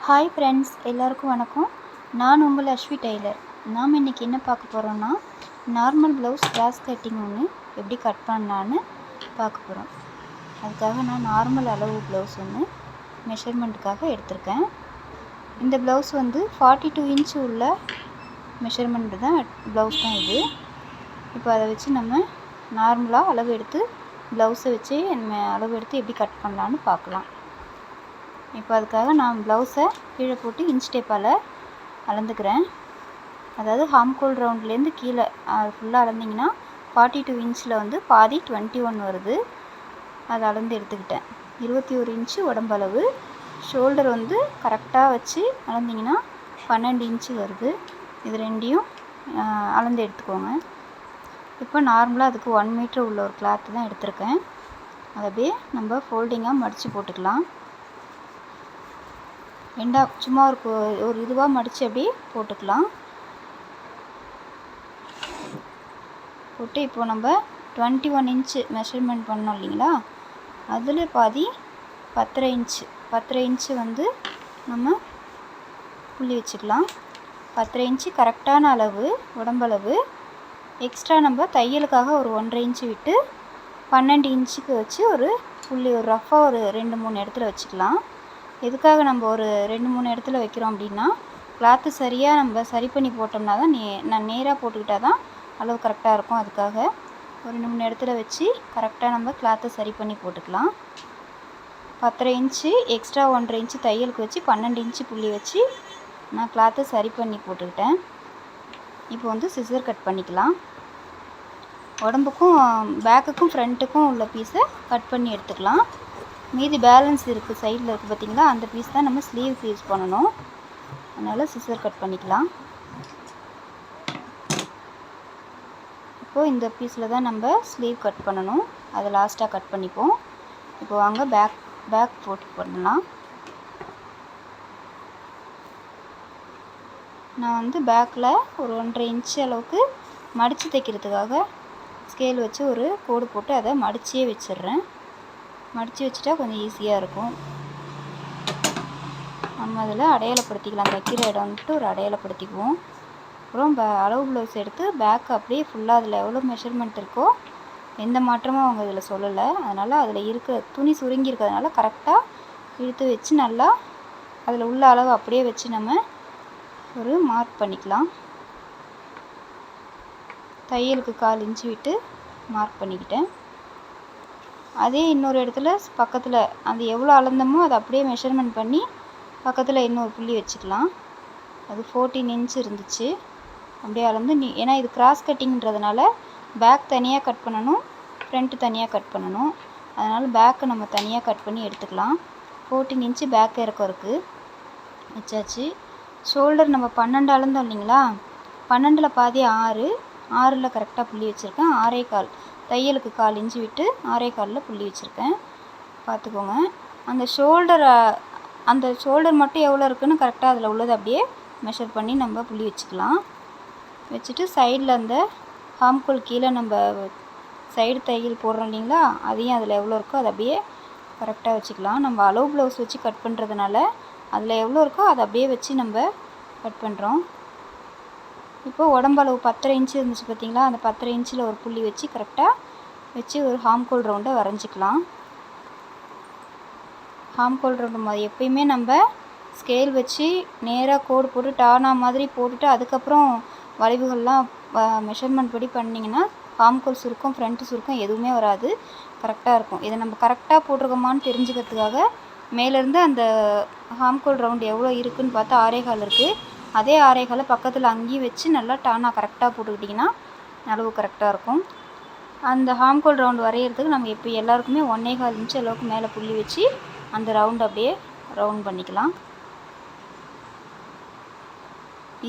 Hi friends, எல்லாருக்கும் வணக்கம். நான் உங்கள் அஸ்வி டெய்லர். நாம் இன்றைக்கி என்ன பார்க்க போகிறோன்னா, நார்மல் ப்ளவுஸ் கிராஸ் கட்டிங் ஒன்று எப்படி கட் பண்ணலான்னு பார்க்க போகிறோம். அதுக்காக நான் நார்மல் அளவு ப்ளவுஸ் ஒன்று மெஷர்மெண்ட்டுக்காக எடுத்திருக்கேன். இந்த ப்ளவுஸ் 42 இன்ச்சு உள்ள மெஷர்மெண்ட்டு தான் ப்ளவுஸ் தான் இது. இப்போ அதை வச்சு நம்ம நார்மலாக அளவு எடுத்து ப்ளவுஸை வச்சு நம்ம அளவு எடுத்து எப்படி கட் பண்ணலான்னு பார்க்கலாம். இப்போ அதுக்காக நான் ப்ளவுஸை கீழே போட்டு இன்ச் டேப்பால் அளந்துக்கிறேன். அதாவது ஹாம்கோல் ரவுண்ட்லேருந்து கீழே ஃபுல்லாக அளந்திங்கன்னா 42 இன்ச்சில் பாதி 21 வருது. அதை அளந்து எடுத்துக்கிட்டேன். 21 இன்ச்சு உடம்பளவு. ஷோல்டர் கரெக்டாக வச்சு அளந்திங்கன்னா 12 இன்ச்சு வருது. இது ரெண்டையும் அளந்து எடுத்துக்கோங்க. இப்போ நார்மலாக அதுக்கு 1 மீட்டர் உள்ள ஒரு கிளாத்து தான் எடுத்திருக்கேன். அதை அப்படியே நம்ம ஃபோல்டிங்காக மடித்து போட்டுக்கலாம். சும்மா ஒரு இதுவாக மடித்து அப்படியே போட்டுக்கலாம். போட்டு இப்போ நம்ம 21 இன்ச்சு மெஷர்மெண்ட் பண்ணோம் இல்லைங்களா, அதில் பாதி 10.5 இன்ச்சு நம்ம புள்ளி வச்சுக்கலாம். 10.5 இன்ச்சு கரெக்டான அளவு உடம்பளவு. எக்ஸ்ட்ரா நம்ம தையலுக்காக ஒரு 1.5 இன்ச்சு விட்டு 12 இன்ச்சுக்கு வச்சு ஒரு புள்ளி ஒரு ரஃபாக ஒரு 2-3 இடத்துல வச்சுக்கலாம். எதுக்காக நம்ம ஒரு 2-3 இடத்துல வைக்கிறோம் அப்படின்னா, கிளாத்து சரியாக நம்ம சரி பண்ணி போட்டோம்னா தான் நான் நேராக போட்டுக்கிட்டால் தான் அளவு கரெக்டாக இருக்கும். அதுக்காக ஒரு 2-3 இடத்துல வச்சு கரெக்டாக நம்ம கிளாத்தை சரி பண்ணி போட்டுக்கலாம். 10.5 இன்ச்சு எக்ஸ்ட்ரா 1.5 இன்ச்சு தையலுக்கு வச்சு 12 இன்ச்சு புள்ளி வச்சு நான் கிளாத்தை சரி பண்ணி போட்டுக்கிட்டேன். இப்போ சிசர் கட் பண்ணிக்கலாம். உடம்புக்கும் பேக்குக்கும் ஃப்ரண்ட்டுக்கும் உள்ள பீஸை கட் பண்ணி எடுத்துக்கலாம். மீதி பேலன்ஸ் இருக்குது, சைடில் இருக்குது பார்த்திங்களா, அந்த பீஸ் தான் நம்ம ஸ்லீவ்க்கு யூஸ் பண்ணணும். அதனால் சிசர் கட் பண்ணிக்கலாம். இப்போது இந்த பீஸில் தான் நம்ம ஸ்லீவ் கட் பண்ணணும். அதை லாஸ்ட்டாக கட் பண்ணிப்போம். இப்போ வாங்க பேக் போட்டு பண்ணலாம். நான் பேக்கில் ஒரு 1.5 இன்ச்சு அளவுக்கு மடித்து தைக்கிறதுக்காக ஸ்கேல் வச்சு ஒரு கோடு போட்டு அதை மடிச்சே வச்சிடுறேன். மடித்து வச்சுட்டா கொஞ்சம் ஈஸியாக இருக்கும். நம்ம அதில் அடையாளப்படுத்திக்கலாம். தைக்கிற இடம் ஒரு அடையாளப்படுத்திக்குவோம். அப்புறம் அளவு ப்ளவுஸ் எடுத்து பேக் அப்படியே ஃபுல்லாக அதில் எவ்வளோ மெஷர்மெண்ட் இருக்கோ எந்த மாற்றமும் அவங்க இதில் சொல்லலை. அதனால் அதில் இருக்க துணி சுருங்கி இருக்கிறதுனால கரெக்டாக இழுத்து வச்சு நல்லா அதில் உள்ள அளவு அப்படியே வச்சு நம்ம ஒரு மார்க் பண்ணிக்கலாம். தையலுக்கு 1/4 இன்ச்சு விட்டு மார்க் பண்ணிக்கிட்டேன். அதே இன்னொரு இடத்துல பக்கத்தில் அது எவ்வளோ அளந்தமோ அதை அப்படியே மெஷர்மெண்ட் பண்ணி பக்கத்தில் இன்னொரு புள்ளி வச்சுக்கலாம். அது 14 இன்ச்சு இருந்துச்சு. அப்படியே அளந்து ஏன்னா இது கிராஸ் கட்டிங்கிறதுனால பேக் தனியாக கட் பண்ணணும், ஃப்ரண்ட்டு தனியாக கட் பண்ணணும். அதனால் பேக்கை நம்ம தனியாக கட் பண்ணி எடுத்துக்கலாம். 14 இன்ச்சு பேக் இறக்கம் இருக்குது, வச்சாச்சு. ஷோல்டர் நம்ம 12 அளந்தோம் இல்லைங்களா, 12ல் பாதி 6 கரெக்டாக புள்ளி வச்சுருக்கேன். 6.25 தையலுக்கு 1/4 இன்ச்சு விட்டு 6.25 புள்ளி வச்சுருக்கேன். பார்த்துக்கோங்க. அந்த ஷோல்டர் மட்டும் எவ்வளோ இருக்குதுன்னு கரெக்டாக அதில் உள்ளதை அப்படியே மெஷர் பண்ணி நம்ம புள்ளி வச்சுக்கலாம். வச்சுட்டு சைடில் அந்த ஹாம்கோல் கீழே நம்ம சைடு தையல் போடுறோம் இல்லைங்களா, அதையும் அதில் எவ்வளோ இருக்கோ அதை அப்படியே கரெக்டாக வச்சுக்கலாம். நம்ம அளவு ப்ளவுஸ் வச்சு கட் பண்ணுறதுனால அதில் எவ்வளோ இருக்கோ அதை அப்படியே வச்சு நம்ம கட் பண்ணுறோம். இப்போது உடம்பளவு 10.5 இன்ச்சு இருந்துச்சு பார்த்திங்களா, அந்த 10.5 இன்ச்சில் ஒரு புள்ளி வச்சு கரெக்டாக வச்சு ஒரு ஹாம்கோல் ரவுண்டை வரைஞ்சிக்கலாம். ஹாம்கோல் ரவுண்டு எப்பயுமே நம்ம ஸ்கேல் வச்சு நேராக கோடு போட்டு டானா மாதிரி போட்டுட்டு அதுக்கப்புறம் வளைவுகள்லாம் மெஷர்மெண்ட் படி பண்ணிங்கன்னா ஹாம்கோல் சுருக்கம் ஃப்ரண்ட்டு சுருக்கம் எதுவுமே வராது, கரெக்டாக இருக்கும். இதை நம்ம கரெக்டாக போட்டிருக்கோமான்னு தெரிஞ்சுக்கிறதுக்காக மேலேருந்து அந்த ஹாம்கோல் ரவுண்டு எவ்வளோ இருக்குதுன்னு பார்த்தா 6.25 இருக்குது. அதே 6.25 பக்கத்தில் அங்கேயும் வச்சு நல்லா டானா கரெக்டாக போட்டுக்கிட்டிங்கன்னா அளவு கரெக்டாக இருக்கும். அந்த ஹாம்கோல் ரவுண்டு வரைகிறதுக்கு நம்ம இப்போ எல்லாருக்குமே 1.25 இன்ச்சு அளவுக்கு மேலே புள்ளி வச்சு அந்த ரவுண்டு அப்படியே ரவுண்ட் பண்ணிக்கலாம்.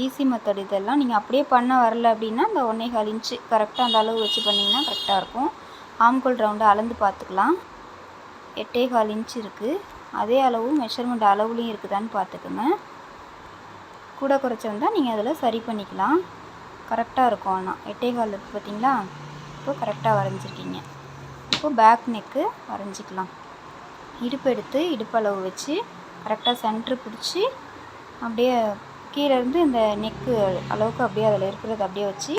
ஈஸி மெத்தட் இதெல்லாம். நீங்கள் அப்படியே பண்ண வரல அப்படின்னா இந்த 1.25 இன்ச்சு கரெக்டாக அந்த அளவு வச்சு பண்ணிங்கன்னா கரெக்டாக இருக்கும். ஹாம்கோல் ரவுண்டை அளந்து பார்த்துக்கலாம். 8.25 இன்ச்சு இருக்குது. அதே அளவு மெஷர்மெண்ட் அளவுலேயும் இருக்குதான்னு பார்த்துக்குங்க. கூட குறைச்சி வந்தால் நீங்கள் அதில் சரி பண்ணிக்கலாம். கரெக்டாக இருக்கும். ஆனால் 8.25 இருக்குது பார்த்திங்களா. இப்போ கரெக்டாக வரைஞ்சிருக்கீங்க. இப்போது பேக் நெக்கு வரைஞ்சிக்கலாம். இடுப்பு எடுத்து இடுப்பளவு வச்சு கரெக்டாக சென்ட்ரு பிடிச்சி அப்படியே கீழேருந்து இந்த நெக்கு அளவுக்கு அப்படியே அதில் இருக்கிறத அப்படியே வச்சு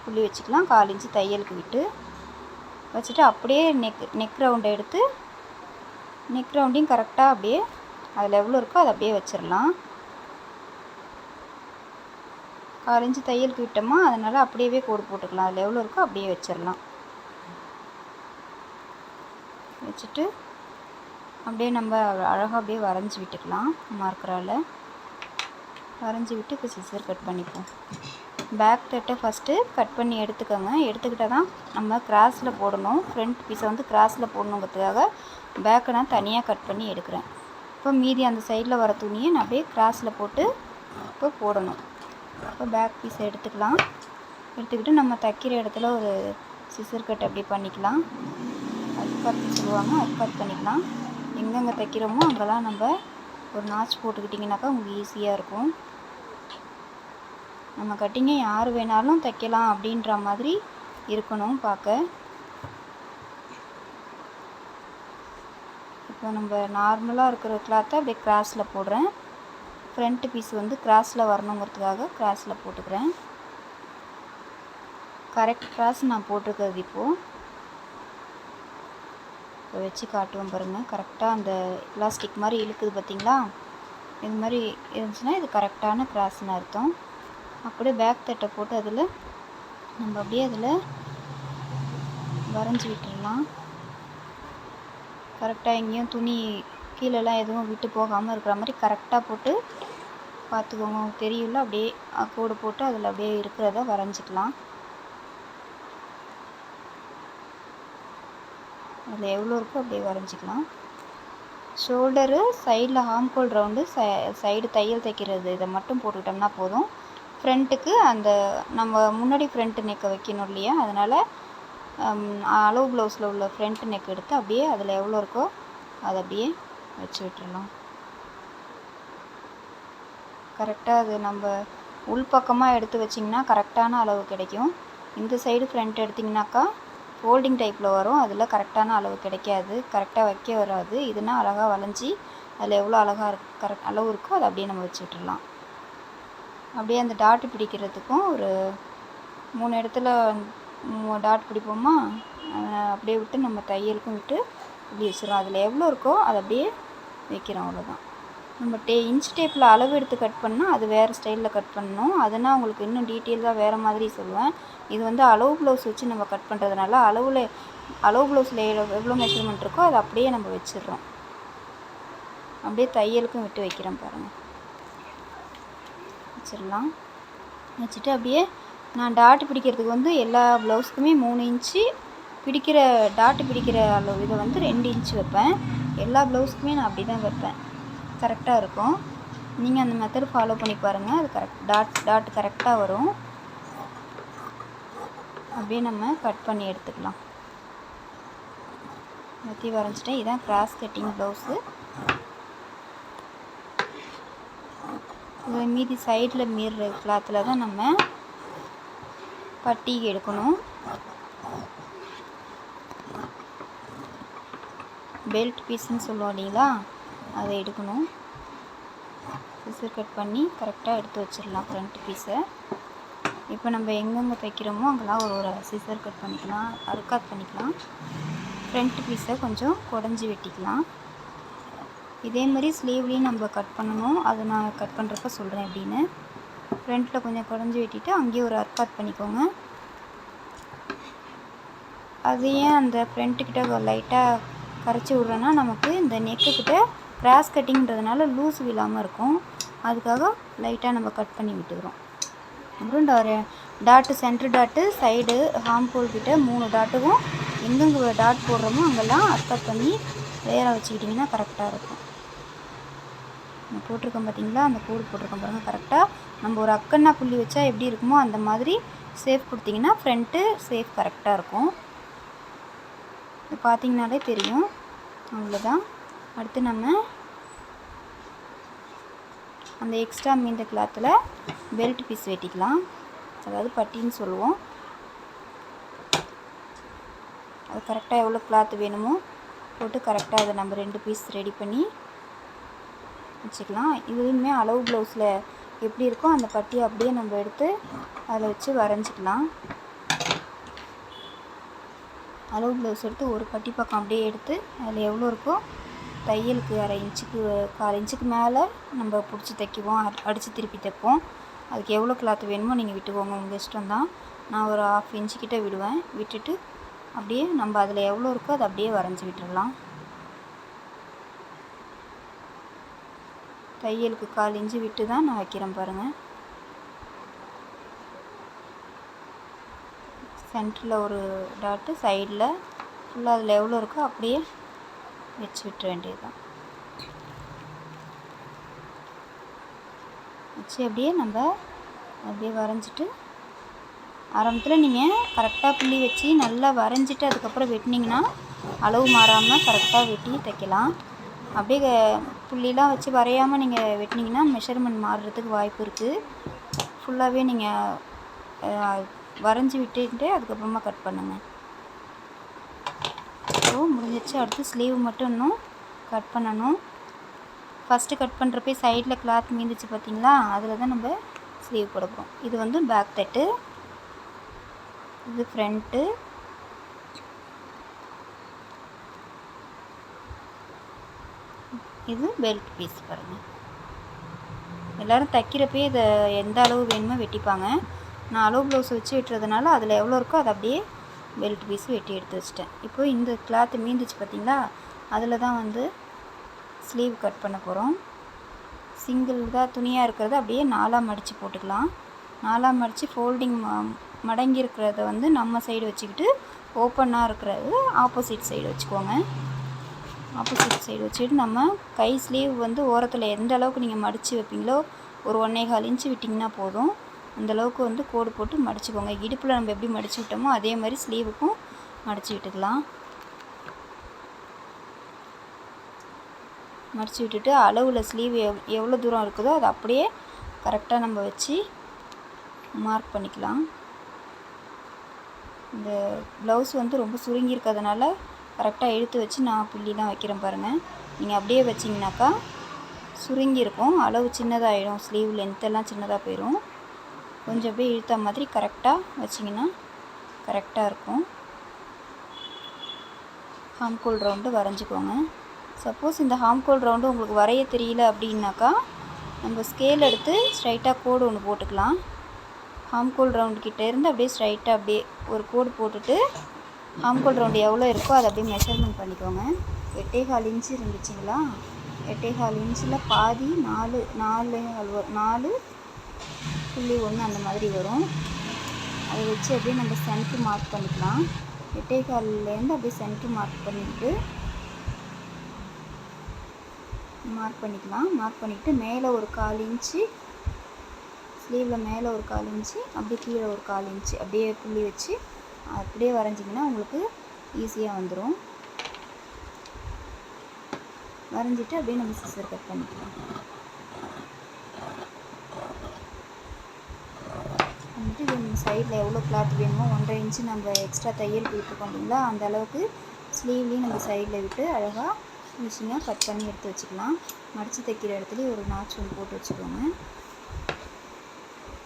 புள்ளி வச்சுக்கலாம். 1/4 இன்ச்சு தையலுக்கு விட்டு வச்சுட்டு அப்படியே நெக் ரவுண்டை எடுத்து நெக் ரவுண்டையும் கரெக்டாக அப்படியே அதில் எவ்வளோ இருக்கோ அதை அப்படியே வச்சிடலாம். 1/4 இன்ச்சு தையலுக்கு விட்டோமா, அதனால் அப்படியே கோடு போட்டுக்கலாம். அதில் எவ்வளோ இருக்கோ அப்படியே வச்சிடலாம். வச்சுட்டு அப்படியே நம்ம அழகாக அப்படியே வரைஞ்சி விட்டுக்கலாம். மார்க்கரால் வரைஞ்சி விட்டு இப்போ சிசர் கட் பண்ணிப்போம். பேக் தட்டை ஃபஸ்ட்டு கட் பண்ணி எடுத்துக்கோங்க. எடுத்துக்கிட்டால் தான் நம்ம கிராஸில் போடணும். ஃப்ரண்ட் பீஸை வந்து கிராஸில் போடணுங்கிறதுக்காக பேக்கை நான் தனியாக கட் பண்ணி எடுக்கிறேன். இப்போ மீதி அந்த சைடில் வர துணியை நான் அப்படியே கிராஸில் போட்டு இப்போ போடணும். இப்போ பேக் பீஸை எடுத்துக்கலாம். எடுத்துக்கிட்டு நம்ம தைக்கிற இடத்துல ஒரு சிசர் கட் அப்படி பண்ணிக்கலாம். கட் சொல்லுவாங்க, அது கட் பண்ணிக்கலாம். எங்கெங்கே தைக்கிறோமோ அங்கெல்லாம் நம்ம ஒரு நாச் போட்டுக்கிட்டிங்கனாக்கா உங்களுக்கு ஈஸியாக இருக்கும். நம்ம கட்டிங்கை யார் வேணாலும் தைக்கலாம் அப்படின்ற மாதிரி இருக்கணும் பார்க்க. இப்போ நம்ம நார்மலாக இருக்கிற கிளாத்தை அப்படியே கிராஸில் போடுறேன். ஃப்ரண்ட் பீஸ் வந்து கிராஸில் வரணுங்கிறதுக்காக கிராஸில் போட்டுக்கிறேன். கரெக்ட் கிராஸ் நான் போட்டிருக்கிறது இப்போது இப்போ வச்சு காட்டுவோம் பாருங்கள். கரெக்டாக அந்த எலாஸ்டிக் மாதிரி இழுக்குது பார்த்திங்களா? இது மாதிரி இருந்துச்சுன்னா இது கரெக்டான கிராஸ்னு அர்த்தம். அப்படியே பேக் தட்டை போட்டு அதில் நம்ம அப்படியே அதில் வரைஞ்சி விட்டுடலாம். கரெக்டாக எங்கேயும் துணி கீழெல்லாம் எதுவும் விட்டு போகாமல் இருக்கிற மாதிரி கரெக்டாக போட்டு பார்த்துக்கோங்க. தெரியல, அப்படியே கோடு போட்டு அதில் அப்படியே இருக்கிறத வரைஞ்சிக்கலாம். அதில் எவ்வளோ இருக்கோ அப்படியே வரைஞ்சிக்கலாம். ஷோல்டரு சைடில் ஹாம்கோல் ரவுண்டு சைடு தையல் தைக்கிறது இதை மட்டும் போட்டுக்கிட்டோம்னா போதும். ஃப்ரண்ட்டுக்கு அந்த நம்ம முன்னாடி ஃப்ரண்ட் நெக்கை வைக்கணும் இல்லையா, அதனால் அளவு ப்ளவுஸில் உள்ள ஃப்ரண்ட் நெக் எடுத்து அப்படியே அதில் எவ்வளோ இருக்கோ அதை அப்படியே வச்சு விட்டுடலாம். கரெக்டாக அது நம்ம உள்பக்கமாக எடுத்து வச்சிங்கன்னா கரெக்டான அளவு கிடைக்கும். இந்த சைடு ஃப்ரண்ட் எடுத்திங்கனாக்கா ஃபோல்டிங் டைப்பில் வரும், அதில் கரெக்டான அளவு கிடைக்காது, கரெக்டாக வைக்க வராது. இதுனா அழகாக வளைஞ்சி அதில் எவ்வளோ அழகாக கரெக்ட் அளவு இருக்கோ அதை அப்படியே நம்ம வச்சு விட்டுடலாம். அப்படியே அந்த டாட்டு பிடிக்கிறதுக்கும் ஒரு 3 இடத்துல டாட் பிடிப்போமா, அப்படியே விட்டு நம்ம தையலுக்கும் விட்டு இப்படி வச்சிடறோம். அதில் எவ்வளோ இருக்கோ அதை அப்படியே வைக்கிறோம், அவ்வளோதான். நம்ம இன்ச் டேப்பில் அளவு எடுத்து கட் பண்ணால் அது வேறு ஸ்டைலில் கட் பண்ணணும். அதுனால் உங்களுக்கு இன்னும் டீட்டெயில்ஸாக வேறு மாதிரி சொல்லுவேன். இது வந்து அளவு ப்ளவுஸ் வச்சு நம்ம கட் பண்ணுறதுனால அளவு ப்ளவுஸில் எவ்வளோ மெஷர்மெண்ட் இருக்கோ அதை அப்படியே நம்ம வச்சிடுறோம். அப்படியே தையலுக்கும் விட்டு வைக்கிறேன் பாருங்கள். வச்சிடலாம். வச்சுட்டு அப்படியே நான் டாட்டு பிடிக்கிறதுக்கு வந்து எல்லா ப்ளவுஸுக்குமே 3 இன்ச்சு பிடிக்கிற டாட்டு பிடிக்கிற அளவு இதை வந்து 2 இன்ச்சு வைப்பேன். எல்லா ப்ளவுஸுக்குமே நான் அப்படி தான் வைப்பேன். கரெக்டாக இருக்கும். நீங்கள் அந்த மெத்தட் ஃபாலோ பண்ணி பாருங்கள். அது டாட் கரெக்டாக வரும். அப்படியே நம்ம கட் பண்ணி எடுத்துக்கலாம். எல்லாத்தையும் வரைஞ்சிட்டேன். இதுதான் கிராஸ் கட்டிங் ப்ளவுஸு. மீதி சைடில் மீறுற கிளாத்தில் தான் நம்ம பட்டி எடுக்கணும். பெல்ட் பீஸ்ன்னு சொல்லுவோம் இல்லைங்களா, அதை எடுக்கணும். சிசர் கட் பண்ணி கரெக்டாக எடுத்து வச்சிடலாம் ஃப்ரண்ட் பீஸை. இப்போ நம்ம எங்கெங்கே தைக்கிறோமோ அங்கெல்லாம் ஒரு சிசர் கட் பண்ணிக்கலாம், அறுக்காத் பண்ணிக்கலாம். ஃப்ரண்ட் பீஸை கொஞ்சம் குடஞ்சி வெட்டிக்கலாம். இதே மாதிரி ஸ்லீவ்லேயும் நம்ம கட் பண்ணணும். அதை நான் கட் பண்ணுறப்ப சொல்கிறேன் எப்படின்னு. ஃப்ரண்ட்டில் கொஞ்சம் குடஞ்சி வெட்டிட்டு அங்கேயே ஒரு அர்க்காத் பண்ணிக்கோங்க. அதையே அந்த ஃப்ரண்ட்டுக்கிட்ட லைட்டாக கரைச்சி விட்றேன்னா நமக்கு இந்த நெக்குக்கிட்ட கிராஸ் கட்டிங்கிறதுனால லூஸ் விழாமல் இருக்கும். அதுக்காக லைட்டாக நம்ம கட் பண்ணி விட்டுக்கிறோம். அப்புறம் டாட்டு சென்டர் டாட்டு சைடு ஹாம்கோல் கிட்ட 3 டாட்டுக்கும் எங்கெங்கே டாட் போடுறோமோ அங்கெல்லாம் அர்க்காத் பண்ணி லேயராக வச்சுக்கிட்டிங்கன்னா கரெக்டாக இருக்கும். நான் போட்டிருக்கோம் பார்த்தீங்களா, அந்த கோடு போட்டிருக்கோம் பாருங்கள். கரெக்டாக நம்ம ஒரு அக்கன்னா புள்ளி வச்சா எப்படி இருக்குமோ அந்த மாதிரி சேஃப் கொடுத்திங்கன்னா ஃப்ரண்ட்டு சேஃப் கரெக்டாக இருக்கும். இது பார்த்திங்கனாலே தெரியும். அவ்வளோதான். அடுத்து நம்ம அந்த எக்ஸ்ட்ரா மீந்த கிளாத்தில் பெல்ட் பீஸ் வெட்டிக்கலாம். அதாவது பட்டின்னு சொல்லுவோம். அது கரெக்டாக எவ்வளோ கிளாத் வேணுமோ போட்டு கரெக்டாக அதை நம்ம 2 பீஸ் ரெடி பண்ணி வச்சுக்கலாம். இதுவுமே அளவு ப்ளவுஸில் எப்படி இருக்கோ அந்த பட்டியை அப்படியே நம்ம எடுத்து அதில் வச்சு வரைஞ்சிக்கலாம். அளவு ப்ளவுஸ் எடுத்து ஒரு பட்டி பக்கம் அப்படியே எடுத்து அதில் எவ்வளோ இருக்கோ தையலுக்கு 1/2 இன்ச்சுக்கு 1/4 இன்ச்சுக்கு மேலே நம்ம பிடிச்சி தைக்குவோம், அடித்து திருப்பி தைப்போம். அதுக்கு எவ்வளோ கிளாத் வேணுமோ நீங்கள் விட்டுக்கோங்க, உங்கள் இஷ்டம் தான். நான் ஒரு 1/2 இன்ச்சு கிட்ட விடுவேன். விட்டுட்டு அப்படியே நம்ம அதில் எவ்வளோ இருக்கோ அதை அப்படியே வரைஞ்சி விட்டுடலாம். தையலுக்கு 1/4 இன்ச்சு விட்டு தான் நான் வைக்கிறேன் பாருங்கள். சென்டரில் ஒரு டாட்டு, சைடில் ஃபுல்லாக அதில் எவ்வளோ இருக்கோ அப்படியே வச்சு விட்டுற வேண்டியதுதான். வச்சு அப்படியே நம்ம அப்படியே வரைஞ்சிட்டு ஆரம்பத்தில் நீங்கள் கரெக்டாக புள்ளி வச்சு நல்லா வரைஞ்சிட்டு அதுக்கப்புறம் வெட்டினீங்கன்னா அளவு மாறாமல் கரெக்டாக வெட்டி தைக்கலாம். அப்படியே புள்ளிலாம் வச்சு வரையாமல் நீங்கள் வெட்டினீங்கன்னா மெஷர்மெண்ட் மாறுறதுக்கு வாய்ப்பு இருக்குது. ஃபுல்லாகவே நீங்கள் வரைஞ்சி விட்டுட்டு அதுக்கப்புறமா கட் பண்ணுங்கள். ஸோ முடிஞ்சிச்சு. அடுத்து ஸ்லீவ் மட்டும் இன்னும் கட் பண்ணணும். ஃபஸ்ட்டு கட் பண்ணுறப்பே சைடில் கிளாத் மீந்துச்சு பார்த்தீங்களா, அதில் தான் நம்ம ஸ்லீவ் போட போகிறோம். இது வந்து பேக் தட்டு, இது ஃப்ரண்ட்டு, இது பெல்ட் பீஸ். பாருங்கள், எல்லோரும் தைக்கிறப்பே இதை எந்த அளவு வேணுமோ வெட்டிப்பாங்க. நான் அளவு ப்ளவுஸ் வச்சு வெட்டுறதுனால அதில் எவ்வளோ இருக்கோ அதை அப்படியே பெல்ட் பீஸ் வெட்டி எடுத்து வச்சிட்டேன். இப்போ இந்த கிளாத்து மீந்துச்சு பார்த்தீங்களா, அதில் தான் வந்து ஸ்லீவ் கட் பண்ண போகிறோம். சிங்கிள் தான் துணியாக இருக்கிறத அப்படியே 4ஆக மடித்து போட்டுக்கலாம். 4ஆக மடித்து ஃபோல்டிங் மடங்கி இருக்கிறத வந்து நம்ம சைடு வச்சுக்கிட்டு ஓப்பனாக இருக்கிறது ஆப்போசிட் சைடு வச்சுக்கோங்க. ஆப்போசிட் சைடு வச்சுக்கிட்டு நம்ம கை ஸ்லீவ் வந்து ஓரத்தில் எந்த அளவுக்கு நீங்கள் மடித்து வைப்பீங்களோ ஒரு 1.25 இன்ச்சு விட்டிங்கன்னா போதும். அந்தளவுக்கு வந்து கோடு போட்டு மடிச்சுக்கோங்க. இடுப்பில் நம்ம எப்படி மடித்து விட்டோமோ அதே மாதிரி ஸ்லீவுக்கும் மடித்து விட்டுக்கலாம். மடித்து விட்டுட்டு அளவில் ஸ்லீவ் எவ்வளோ தூரம் இருக்குதோ அதை அப்படியே கரெக்டாக நம்ம வச்சு மார்க் பண்ணிக்கலாம். இந்த ப்ளவுஸ் வந்து ரொம்ப சுருங்கி இருக்கிறதுனால கரெக்டாக இழுத்து வச்சு நான் புள்ளிலாம் வைக்கிறேன் பாருங்கள். நீங்கள் அப்படியே வச்சிங்கனாக்கா சுருங்கி இருக்கும், அளவு சின்னதாகிடும், ஸ்லீவ் லென்த்தெல்லாம் சின்னதாக போயிடும். கொஞ்சம் அப்படியே இழுத்த மாதிரி கரெக்டாக வச்சிங்கன்னா கரெக்டாக இருக்கும். ஹாம்கோல் ரவுண்டு வரைஞ்சிக்கோங்க. சப்போஸ் இந்த ஹாம்கோல் ரவுண்டு உங்களுக்கு வரைய தெரியல அப்படின்னாக்கா நம்ம ஸ்கேல் எடுத்து ஸ்ட்ரைட்டாக கோடு ஒன்று போட்டுக்கலாம். ஹாம்கோல் ரவுண்டு கிட்டே இருந்து அப்படியே ஸ்ட்ரைட்டாக அப்படியே ஒரு கோடு போட்டுட்டு ஹாம்கோல் ரவுண்டு எவ்வளோ இருக்கோ அதை அப்படியே மெஷர்மெண்ட் பண்ணிக்கோங்க. 8.25 இன்ச்சு இருந்துச்சுங்களா, 8.25 இன்ச்சில் பாதி 4.1 அந்த மாதிரி வரும். அதை வச்சு அப்படியே நம்ம சென்ட்ரு மார்க் பண்ணிக்கலாம். 8.25லேருந்து அப்படியே சென்ட்ரு மார்க் பண்ணிக்கிட்டு மேலே ஒரு 1/4 இன்ச்சு, ஸ்லீவில் மேலே ஒரு 1/4 இன்ச்சு, அப்படியே கீழே ஒரு 1/4 இன்ச்சு அப்படியே புள்ளி வச்சு அப்படியே வரைஞ்சிங்கன்னா உங்களுக்கு ஈஸியாக வந்துடும். வரைஞ்சிட்டு அப்படியே நம்ம சிசர் கட் பண்ணிக்கலாம். வந்துட்டு இது சைடில் எவ்வளோ கிளாத் வேணுமோ 1.5 இன்ச்சு நம்ம எக்ஸ்ட்ரா தையல் கொடுத்துருக்கோம் இல்லைங்களா, அந்த அளவுக்கு ஸ்லீவ்லேயும் நம்ம சைடில் விட்டு அழகாக ஃபினிஷிங்காக கட் பண்ணி எடுத்து வச்சுக்கலாம். மடித்து தைக்கிற இடத்துலையும் ஒரு நாச்சு ஒன்று போட்டு வச்சுக்கோங்க.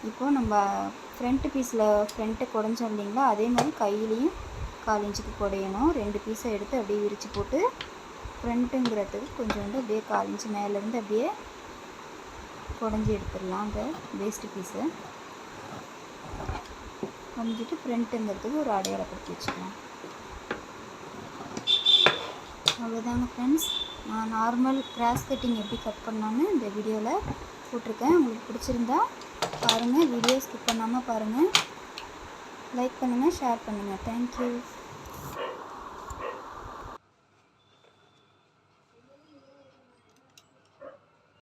இப்போது நம்ம ஃப்ரண்ட்டு பீஸில் ஃப்ரண்ட்டை குடஞ்சோம் இல்லைங்களா, அதே மாதிரி கையிலையும் 1/4 இன்ச்சுக்கு குடையணும். 2 பீஸை எடுத்து அப்படியே விரித்து போட்டு ஃப்ரண்ட்டுங்கிறதுக்கு கொஞ்சம் வந்து அப்படியே 1/4 இன்ச்சு மேலேருந்து அப்படியே குடஞ்சி எடுத்துடலாம். அந்த வேஸ்ட்டு பீஸை குடஞ்சிட்டு ஃப்ரண்ட்டுங்கிறதுக்கு ஒரு அடையாளப்படுத்தி வச்சுக்கலாம். அவ்வளோதாங்க ஃப்ரெண்ட்ஸ். நான் நார்மல் கிராஸ் கட்டிங் எப்படி கட் பண்ணோன்னு இந்த வீடியோவில் போட்டிருக்கேன். உங்களுக்கு பிடிச்சிருந்தா பாருங்கள், வீடியோ ஸ்கிப் பண்ணாமல் பாருங்கள், லைக் பண்ணுங்கள், ஷேர் பண்ணுங்கள். தேங்க்யூ.